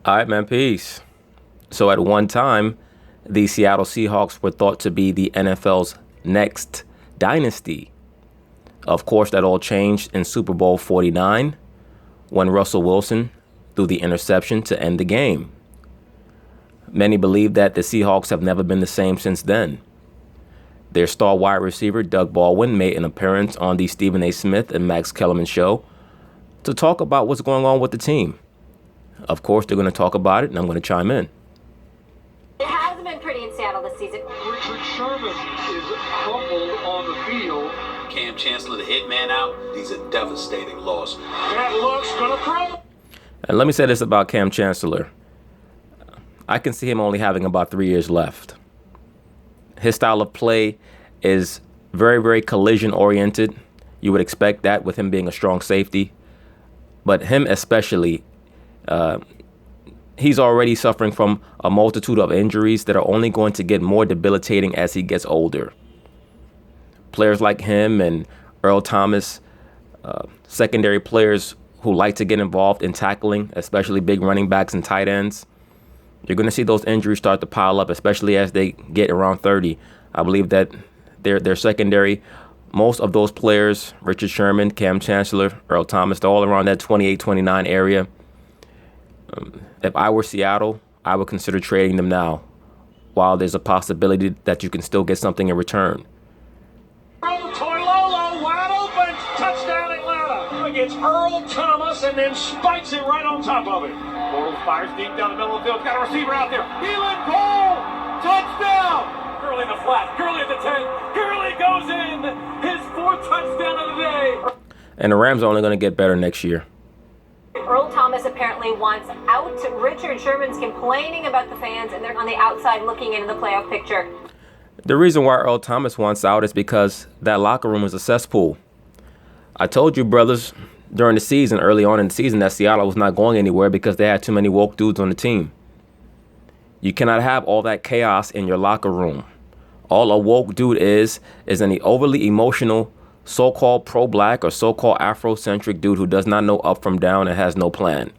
All right, man, peace. So at one time, the Seattle Seahawks were thought to be the NFL's next dynasty. Of course, that all changed in Super Bowl 49 when Russell Wilson threw the interception to end the game. Many believe that the Seahawks have never been the same since then. Their star wide receiver, Doug Baldwin, made an appearance on the Stephen A. Smith and Max Kellerman show to talk about what's going on with the team. Of course, they're going to talk about it, and I'm going to chime in. It hasn't been pretty in Seattle this season. Richard Sherman is crumpled on the field. Kam Chancellor, the hitman, out. These are devastating loss. That looks going to crumble. And let me say this about Kam Chancellor. I can see him only having about 3 years left. His style of play is very, very collision-oriented. You would expect that with him being a strong safety. But him especially, he's already suffering from a multitude of injuries that are only going to get more debilitating as he gets older. Players like him and Earl Thomas, secondary players who like to get involved in tackling, especially big running backs and tight ends, you're going to see those injuries start to pile up, especially as they get around 30. I believe that their secondary, most of those players, Richard Sherman, Kam Chancellor, Earl Thomas, they're all around that 28, 29 area. If I were Seattle, I would consider trading them now, while there's a possibility that you can still get something in return. Toilolo wide open. Touchdown Atlanta against Earl Thomas and then spikes it right on top of it. Bortles fires deep down the middle of the field. Got a receiver out there. Heelan Cole. Touchdown. Gurley in the flat. Gurley at the 10. Gurley goes in. His fourth touchdown of the day. And the Rams are only going to get better next year. Earl Thomas apparently wants out. Richard Sherman's complaining about the fans, and they're on the outside looking into the playoff picture. The reason why Earl Thomas wants out is because that locker room is a cesspool. I told you, brothers, during the season, early on in the season, that Seattle was not going anywhere because they had too many woke dudes on the team. You cannot have all that chaos in your locker room. All a woke dude is an overly emotional so-called pro-black or so-called Afrocentric dude who does not know up from down and has no plan.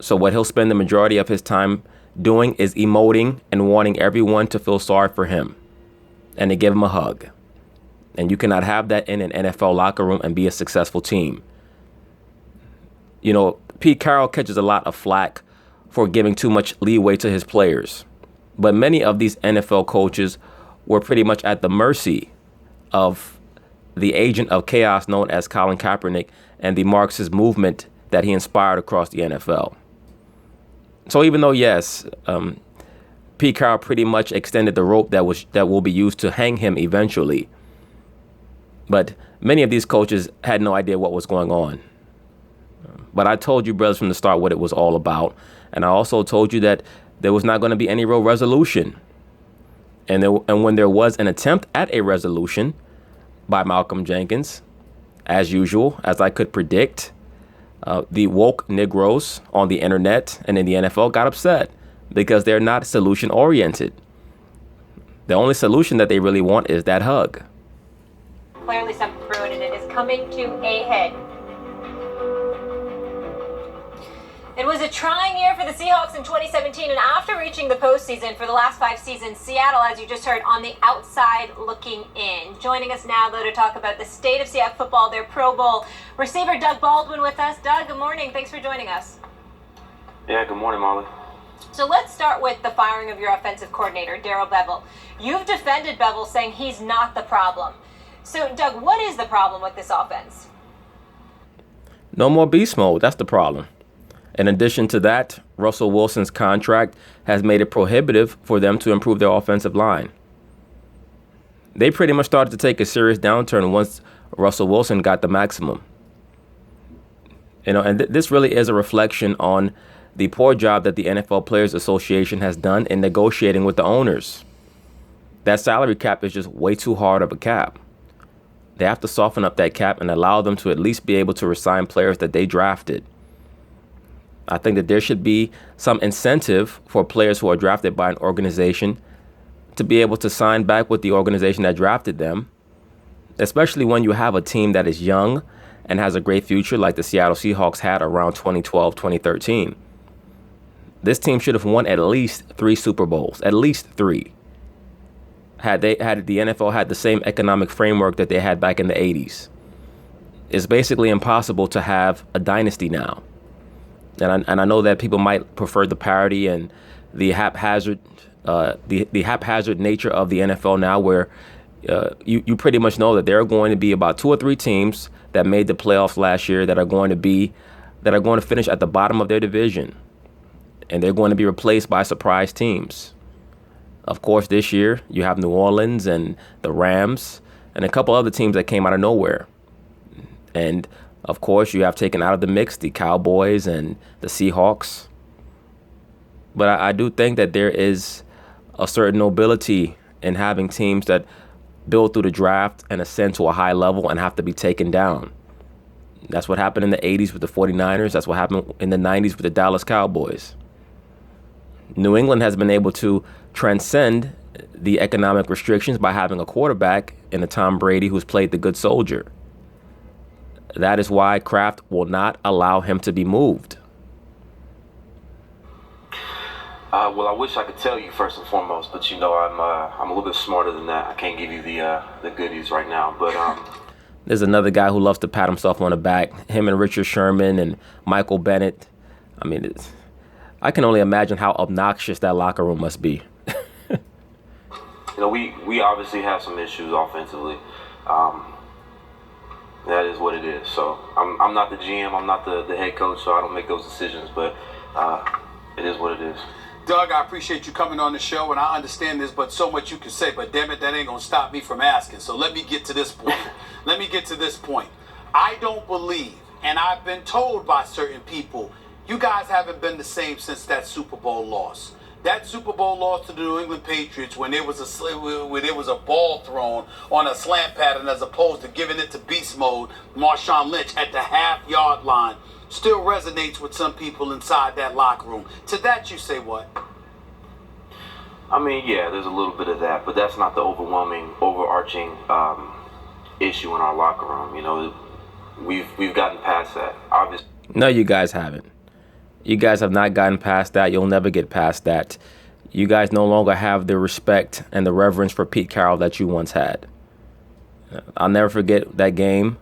So what he'll spend the majority of his time doing is emoting and wanting everyone to feel sorry for him and to give him a hug. And you cannot have that in an NFL locker room and be a successful team. You know, Pete Carroll catches a lot of flack for giving too much leeway to his players. But many of these NFL coaches were pretty much at the mercy of the agent of chaos known as Colin Kaepernick and the Marxist movement that he inspired across the NFL. So even though, yes, Pete Carroll pretty much extended the rope that will be used to hang him eventually, but many of these coaches had no idea what was going on. But I told you, brothers, from the start what it was all about. And I also told you that there was not going to be any real resolution. And when there was an attempt at a resolution by Malcolm Jenkins, as usual, as I could predict, the woke Negroes on the internet and in the NFL got upset because they're not solution oriented. The only solution that they really want is that hug. Clearly something brewing, and it is coming to a head. It was a trying year for the Seahawks in 2017, and after reaching the postseason for the last 5 seasons, Seattle, as you just heard, on the outside looking in. Joining us now, though, to talk about the state of Seattle football, their Pro Bowl receiver, Doug Baldwin, with us. Doug, good morning. Thanks for joining us. Yeah, good morning, Molly. So let's start with the firing of your offensive coordinator, Darrell Bevell. You've defended Bevell, saying he's not the problem. So, Doug, what is the problem with this offense? No more beast mode. That's the problem. In addition to that, Russell Wilson's contract has made it prohibitive for them to improve their offensive line. They pretty much started to take a serious downturn once Russell Wilson got the maximum. You know, and this really is a reflection on the poor job that the NFL Players Association has done in negotiating with the owners. That salary cap is just way too hard of a cap. They have to soften up that cap and allow them to at least be able to resign players that they drafted. I think that there should be some incentive for players who are drafted by an organization to be able to sign back with the organization that drafted them, especially when you have a team that is young and has a great future like the Seattle Seahawks had around 2012, 2013. This team should have won at least 3 Super Bowls, at least 3. Had the NFL had the same economic framework that they had back in the 80s. It's basically impossible to have a dynasty now. And I know that people might prefer the parity and the haphazard nature of the NFL now, where you pretty much know that there are going to be about 2 or 3 teams that made the playoffs last year that are going to finish at the bottom of their division, and they're going to be replaced by surprise teams. Of course, this year you have New Orleans and the Rams and a couple other teams that came out of nowhere. And of course, you have taken out of the mix the Cowboys and the Seahawks. But I do think that there is a certain nobility in having teams that build through the draft and ascend to a high level and have to be taken down. That's what happened in the 80s with the 49ers. That's what happened in the 90s with the Dallas Cowboys. New England has been able to transcend the economic restrictions by having a quarterback in a Tom Brady who's played the good soldier. That is why Kraft will not allow him to be moved. Well, I wish I could tell you first and foremost, but I'm a little bit smarter than that. I can't give you the goodies right now, but There's another guy who loves to pat himself on the back. Him and Richard Sherman and Michael Bennett. I mean, I can only imagine how obnoxious that locker room must be. we obviously have some issues offensively. That is what it is. So I'm not the GM, I'm not the head coach, so I don't make those decisions. But it is what it is. Doug, I appreciate you coming on the show, and I understand there's but so much you can say, but damn it, that ain't gonna stop me from asking. So let me get to this point. I don't believe, and I've been told by certain people, you guys haven't been the same since that Super Bowl loss. That Super Bowl loss to the New England Patriots when there was a ball thrown on a slant pattern as opposed to giving it to beast mode, Marshawn Lynch at the half-yard line, still resonates with some people inside that locker room. To that you say what? I mean, yeah, there's a little bit of that, but that's not the overarching issue in our locker room. We've gotten past that. Obviously. No, you guys haven't. You guys have not gotten past that. You'll never get past that. You guys no longer have the respect and the reverence for Pete Carroll that you once had. I'll never forget that game.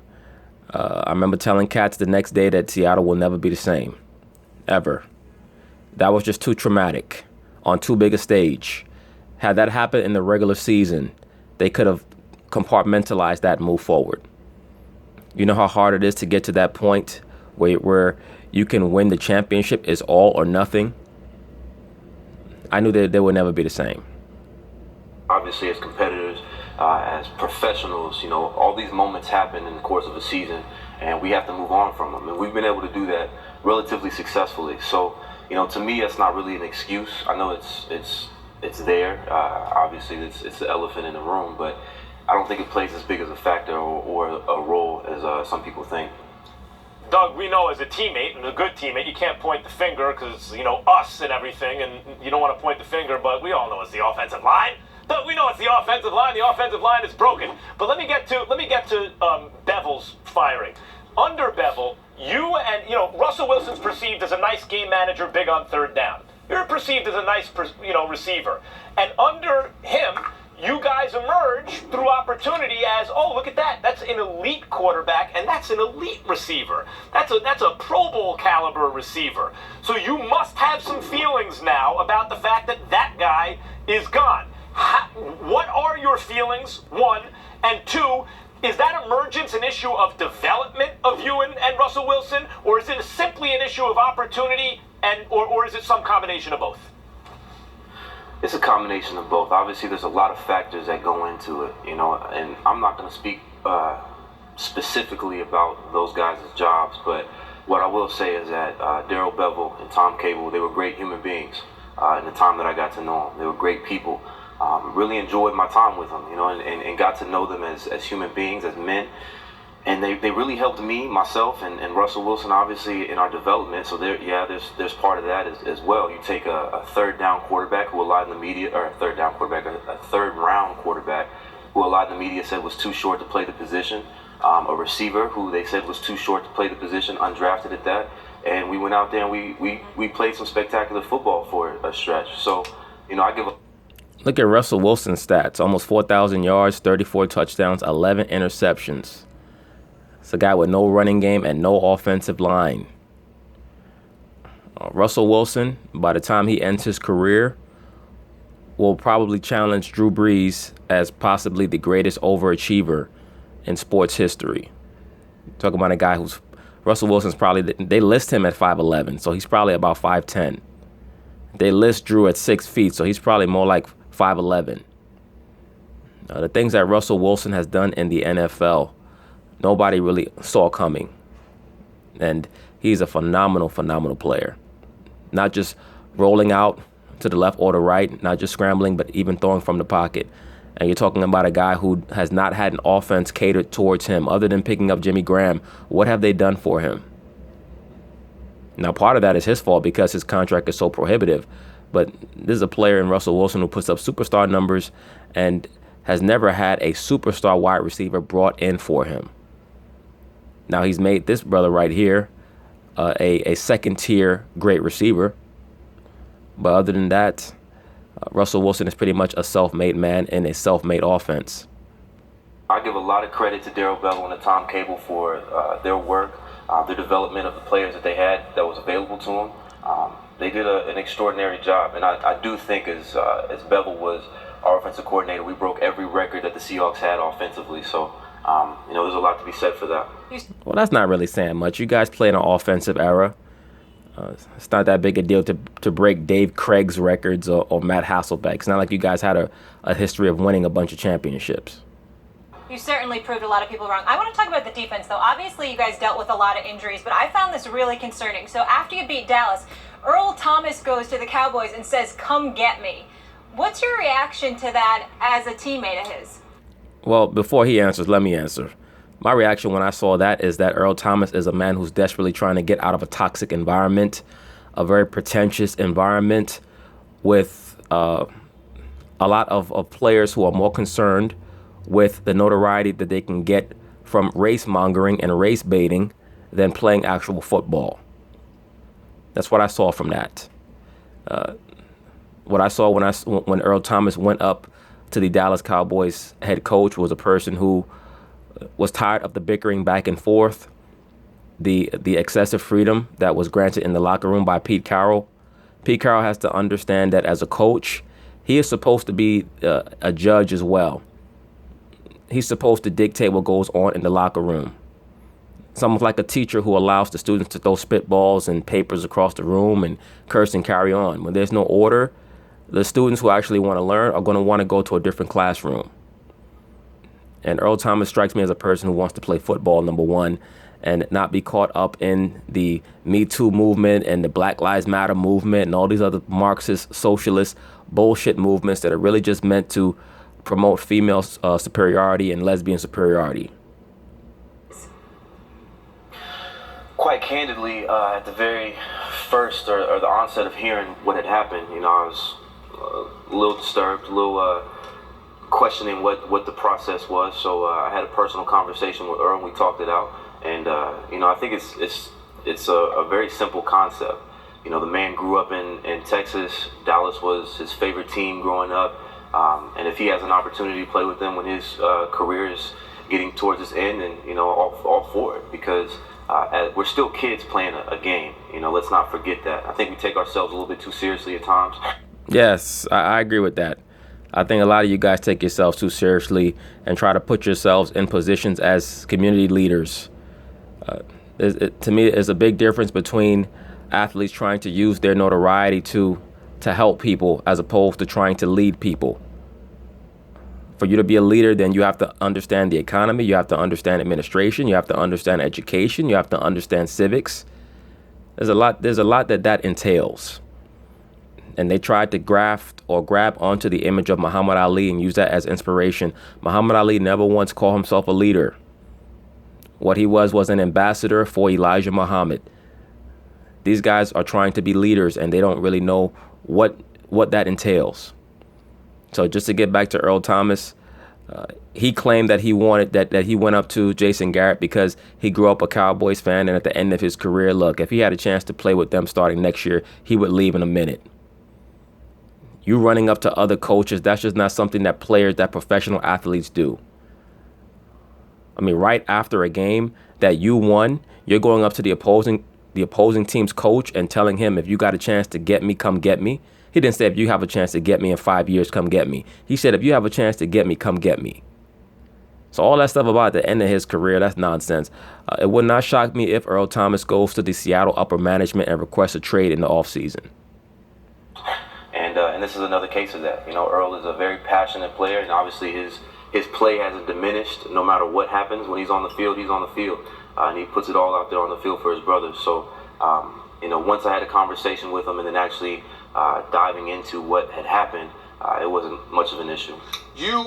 I remember telling Cats the next day that Seattle will never be the same. Ever. That was just too traumatic on too big a stage. Had that happened in the regular season, they could have compartmentalized that and moved forward. You know how hard it is to get to that point where you can win the championship is all or nothing? I knew that they would never be the same. Obviously, as competitors, as professionals, all these moments happen in the course of a season, and we have to move on from them. And we've been able to do that relatively successfully. So, to me, that's not really an excuse. I know it's there. Obviously, it's the elephant in the room, but I don't think it plays as big as a factor or a role as some people think. Doug, we know as a teammate, and a good teammate, you can't point the finger because, us and everything, and you don't want to point the finger, but we all know it's the offensive line. Doug, we know it's the offensive line. The offensive line is broken. But let me get to Bevel's firing. Under Bevel, you and, Russell Wilson's perceived as a nice game manager, big on third down. You're perceived as a nice, receiver. And under him, you guys emerge through opportunity as, oh, look at that. That's an elite quarterback, and that's an elite receiver. That's a Pro Bowl caliber receiver. So you must have some feelings now about the fact that that guy is gone. What are your feelings, one? And two, is that emergence an issue of development of you and Russell Wilson, or is it simply an issue of opportunity, or is it some combination of both? It's a combination of both. Obviously, there's a lot of factors that go into it, and I'm not going to speak specifically about those guys' jobs, but what I will say is that Darrell Bevell and Tom Cable, they were great human beings in the time that I got to know them. They were great people. Really enjoyed my time with them, and got to know them as human beings, as men. And they really helped me, myself, and Russell Wilson, obviously, in our development. So there's part of that as well. You take a third down quarterback who a lot in the media, or a third round quarterback who a lot in the media said was too short to play the position. A receiver who they said was too short to play the position, undrafted at that. and we went out there and we played some spectacular football for a stretch. So, I give a Look at Russell Wilson's stats. Almost 4,000 yards, 34 touchdowns, 11 interceptions. It's a guy with no running game and no offensive line. Russell Wilson, by the time he ends his career, will probably challenge Drew Brees as possibly the greatest overachiever in sports history. Talking about a guy who's Russell Wilson's probably, they list him at 5'11", so he's probably about 5'10". They list Drew at 6 feet, so he's probably more like 5'11". The things that Russell Wilson has done in the NFL, nobody really saw coming. And he's a phenomenal, phenomenal player. Not just rolling out to the left or the right, not just scrambling, but even throwing from the pocket. And you're talking about a guy who has not had an offense catered towards him other than picking up Jimmy Graham. What have they done for him? Now, part of that is his fault because his contract is so prohibitive. But this is a player in Russell Wilson who puts up superstar numbers and has never had a superstar wide receiver brought in for him. Now, he's made this brother right here a second-tier great receiver. But other than that, Russell Wilson is pretty much a self-made man in a self-made offense. I give a lot of credit to Darrell Bevell and Tom Cable for their work, the development of the players that they had that was available to them. They did an extraordinary job, and I do think as Bevell was our offensive coordinator, we broke every record that the Seahawks had offensively. So, there's a lot to be said for that. Well, that's not really saying much. You guys play in an offensive era. It's not that big a deal to break Dave Craig's records or Matt Hasselbeck. It's not like you guys had a history of winning a bunch of championships. You certainly proved a lot of people wrong. I want to talk about the defense, though. Obviously, you guys dealt with a lot of injuries, but I found this really concerning. So after you beat Dallas, Earl Thomas goes to the Cowboys and says, "Come get me." What's your reaction to that as a teammate of his? Well, before he answers, let me answer. My reaction when I saw that is that Earl Thomas is a man who's desperately trying to get out of a toxic environment, a very pretentious environment with a lot of players who are more concerned with the notoriety that they can get from race mongering and race baiting than playing actual football. That's what I saw from that. What I saw when Earl Thomas went up to the Dallas Cowboys head coach was a person who was tired of the bickering back and forth, the excessive freedom that was granted in the locker room by Pete Carroll. Pete Carroll has to understand that as a coach, he is supposed to be a judge as well. He's supposed to dictate what goes on in the locker room. Something like a teacher who allows the students to throw spitballs and papers across the room and curse and carry on. When there's no order, the students who actually want to learn are going to want to go to a different classroom. And Earl Thomas strikes me as a person who wants to play football, number one, and not be caught up in the Me Too movement and the Black Lives Matter movement and all these other Marxist, socialist bullshit movements that are really just meant to promote female superiority and lesbian superiority. Quite candidly, at the very first or the onset of hearing what had happened, I was a little disturbed, a little questioning what the process was. So I had a personal conversation with Earl and we talked it out. And I think it's a very simple concept. The man grew up in Texas. Dallas was his favorite team growing up. And if he has an opportunity to play with them when his career is getting towards its end, and all for it, because we're still kids playing a game. Let's not forget that. I think we take ourselves a little bit too seriously at times. Yes, I agree with that. I think a lot of you guys take yourselves too seriously and try to put yourselves in positions as community leaders. To me, there's a big difference between athletes trying to use their notoriety to help people as opposed to trying to lead people. For you to be a leader, then you have to understand the economy, you have to understand administration, you have to understand education, you have to understand civics. There's a lot that entails. And they tried to graft or grab onto the image of Muhammad Ali and use that as inspiration. Muhammad Ali never once called himself a leader. What he was an ambassador for Elijah Muhammad. These guys are trying to be leaders and they don't really know what that entails. So just to get back to Earl Thomas, He claimed that he wanted that he went up to Jason Garrett because he grew up a Cowboys fan, and at the end of his career, look, if he had a chance to play with them starting next year, he would leave in a minute. You running up to other coaches, that's just not something that professional athletes do. I mean, right after a game that you won, you're going up to the opposing team's coach and telling him, if you got a chance to get me, come get me. He didn't say, if you have a chance to get me in 5 years, come get me. He said, if you have a chance to get me, come get me. So all that stuff about the end of his career, that's nonsense. It would not shock me if Earl Thomas goes to the Seattle upper management and requests a trade in the offseason. And this is another case of that. You know, Earl is a very passionate player, and obviously his play hasn't diminished no matter what happens. When he's on the field, he's on the field. And he puts it all out there on the field for his brothers. So, you know, once I had a conversation with him and then actually diving into what had happened, it wasn't much of an issue. You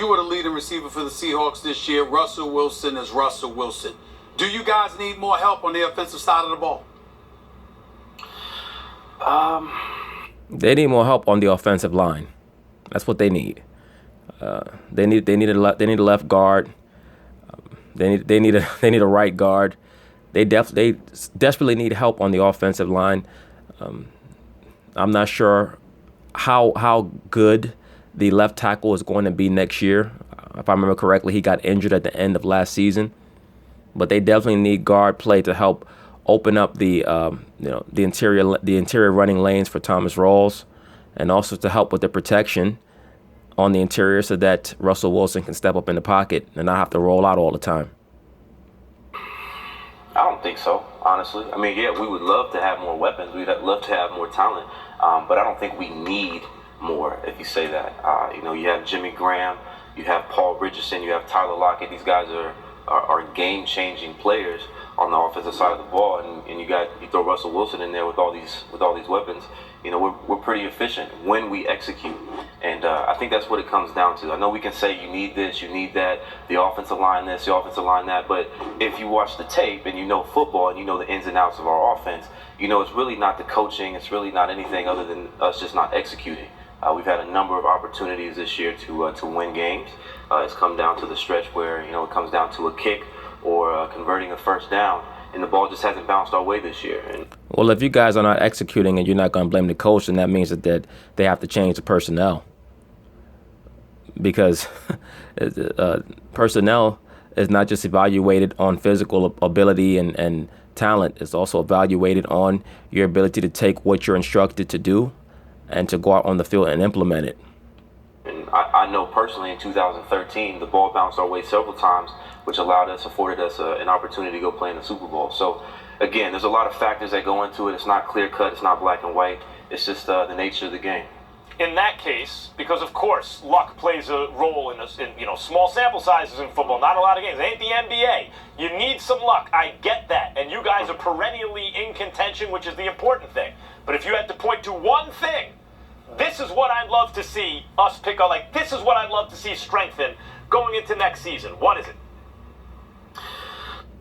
were the leading receiver for the Seahawks this year. Russell Wilson is Russell Wilson. Do you guys need more help on the offensive side of the ball? They need more help on the offensive line. That's what they need. They need a left guard. They need a right guard. They desperately need help on the offensive line. I'm not sure how good the left tackle is going to be next year. If I remember correctly, he got injured at the end of last season. But they definitely need guard play to help open up the interior running lanes for Thomas Rawls, and also to help with the protection on the interior so that Russell Wilson can step up in the pocket and not have to roll out all the time. I don't think so, honestly. I mean, yeah, we would love to have more weapons. We'd love to have more talent, but I don't think we need more, if you say that. You know, you have Jimmy Graham, you have Paul Richardson, you have Tyler Lockett. These guys are game-changing players on the offensive side of the ball, and you throw Russell Wilson in there with all these weapons. You know, we're pretty efficient when we execute, and I think that's what it comes down to. I know we can say you need this, you need that, the offensive line this, the offensive line that, but if you watch the tape and you know football and you know the ins and outs of our offense, you know it's really not the coaching, it's really not anything other than us just not executing. We've had a number of opportunities this year to win games. It's come down to the stretch where, you know, it comes down to a kick or converting a first down, and the ball just hasn't bounced our way this year. Well, if you guys are not executing and you're not going to blame the coach, then that means that they have to change the personnel. Because personnel is not just evaluated on physical ability and talent. It's also evaluated on your ability to take what you're instructed to do and to go out on the field and implement it. And I know personally in 2013, the ball bounced our way several times, which afforded us an opportunity to go play in the Super Bowl. So, again, there's a lot of factors that go into it. It's not clear cut. It's not black and white. It's just the nature of the game. In that case, because of course luck plays a role in small sample sizes in football, not a lot of games. It ain't the NBA. You need some luck. I get that, and you guys are perennially in contention, which is the important thing. But if you had to point to one thing, this is what I'd love to see us pick up. Like, this is what I'd love to see strengthen going into next season. What is it?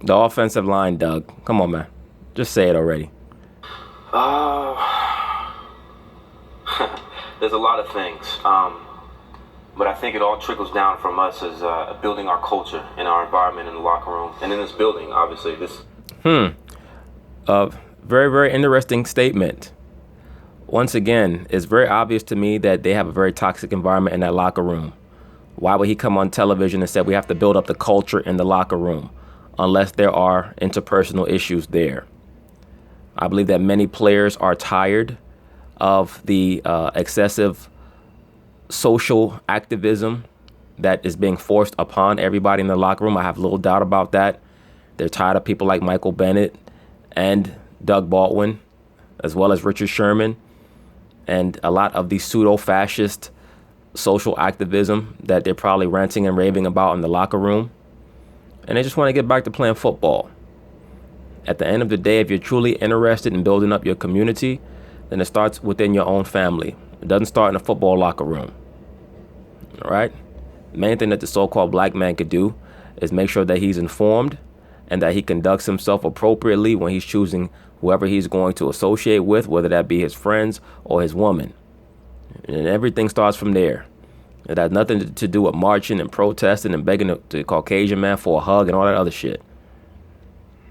The offensive line, Doug. Come on, man. Just say it already. There's a lot of things. But I think it all trickles down from us as building our culture and our environment in the locker room. And in this building, obviously. Very, very interesting statement. Once again, it's very obvious to me that they have a very toxic environment in that locker room. Why would he come on television and say we have to build up the culture in the locker room unless there are interpersonal issues there? I believe that many players are tired of the excessive social activism that is being forced upon everybody in the locker room. I have little doubt about that. They're tired of people like Michael Bennett and Doug Baldwin, as well as Richard Sherman, and a lot of the pseudo-fascist social activism that they're probably ranting and raving about in the locker room. And they just want to get back to playing football. At the end of the day, if you're truly interested in building up your community, then it starts within your own family. It doesn't start in a football locker room. All right? The main thing that the so-called black man could do is make sure that he's informed and that he conducts himself appropriately when he's choosing whoever he's going to associate with, whether that be his friends or his woman. And everything starts from there. It has nothing to do with marching and protesting and begging the Caucasian man for a hug and all that other shit.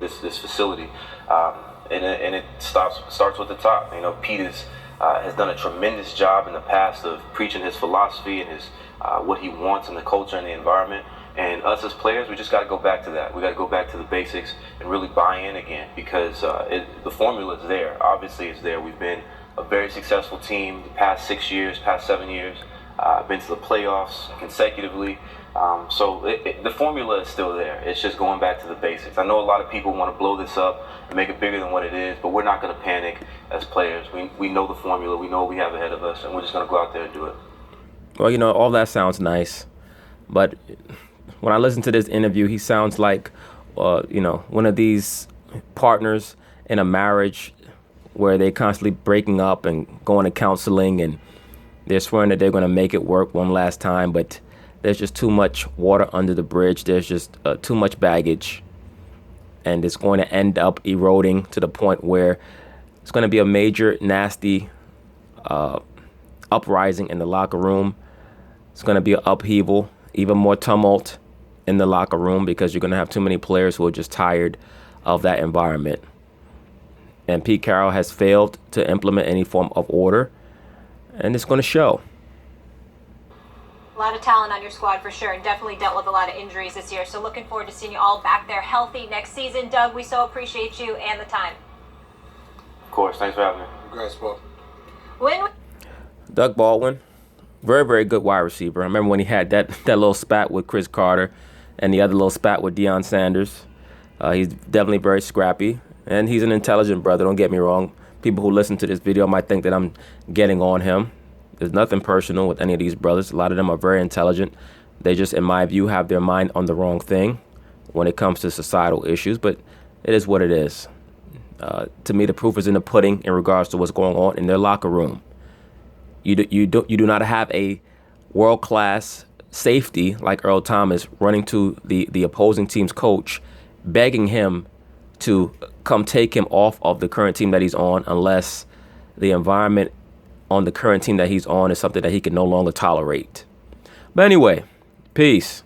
This facility, and it starts with the top. You know, Pete has done a tremendous job in the past of preaching his philosophy and his what he wants in the culture and the environment. And us as players, we just got to go back to that. We got to go back to the basics and really buy in again, because the formula is there. Obviously, it's there. We've been a very successful team the past 6 years, past 7 years. Been to the playoffs consecutively. So the formula is still there. It's just going back to the basics. I know a lot of people want to blow this up and make it bigger than what it is, but we're not going to panic as players. We know the formula. We know what we have ahead of us, and we're just going to go out there and do it. Well, you know, all that sounds nice, but when I listen to this interview, he sounds like, you know, one of these partners in a marriage where they're constantly breaking up and going to counseling, and they're swearing that they're going to make it work one last time, but there's just too much water under the bridge. There's just too much baggage, and it's going to end up eroding to the point where it's going to be a major, nasty uprising in the locker room. It's going to be an upheaval, even more tumult in the locker room, because you're going to have too many players who are just tired of that environment. And Pete Carroll has failed to implement any form of order, and it's going to show. A lot of talent on your squad for sure, and definitely dealt with a lot of injuries this year. So looking forward to seeing you all back there healthy next season. Doug, we so appreciate you and the time. Of course. Thanks for having me. Congrats, Bob. Doug Baldwin, very, very good wide receiver. I remember when he had that little spat with Chris Carter and the other little spat with Deion Sanders. He's definitely very scrappy, and he's an intelligent brother. Don't get me wrong. People who listen to this video might think that I'm getting on him. There's nothing personal with any of these brothers. A lot of them are very intelligent. They just, in my view, have their mind on the wrong thing when it comes to societal issues, but it is what it is. To me, the proof is in the pudding in regards to what's going on in their locker room. You do not have a world-class safety like Earl Thomas running to the opposing team's coach, begging him to come take him off of the current team that he's on, unless the environment on the current team that he's on is something that he can no longer tolerate. But anyway, peace.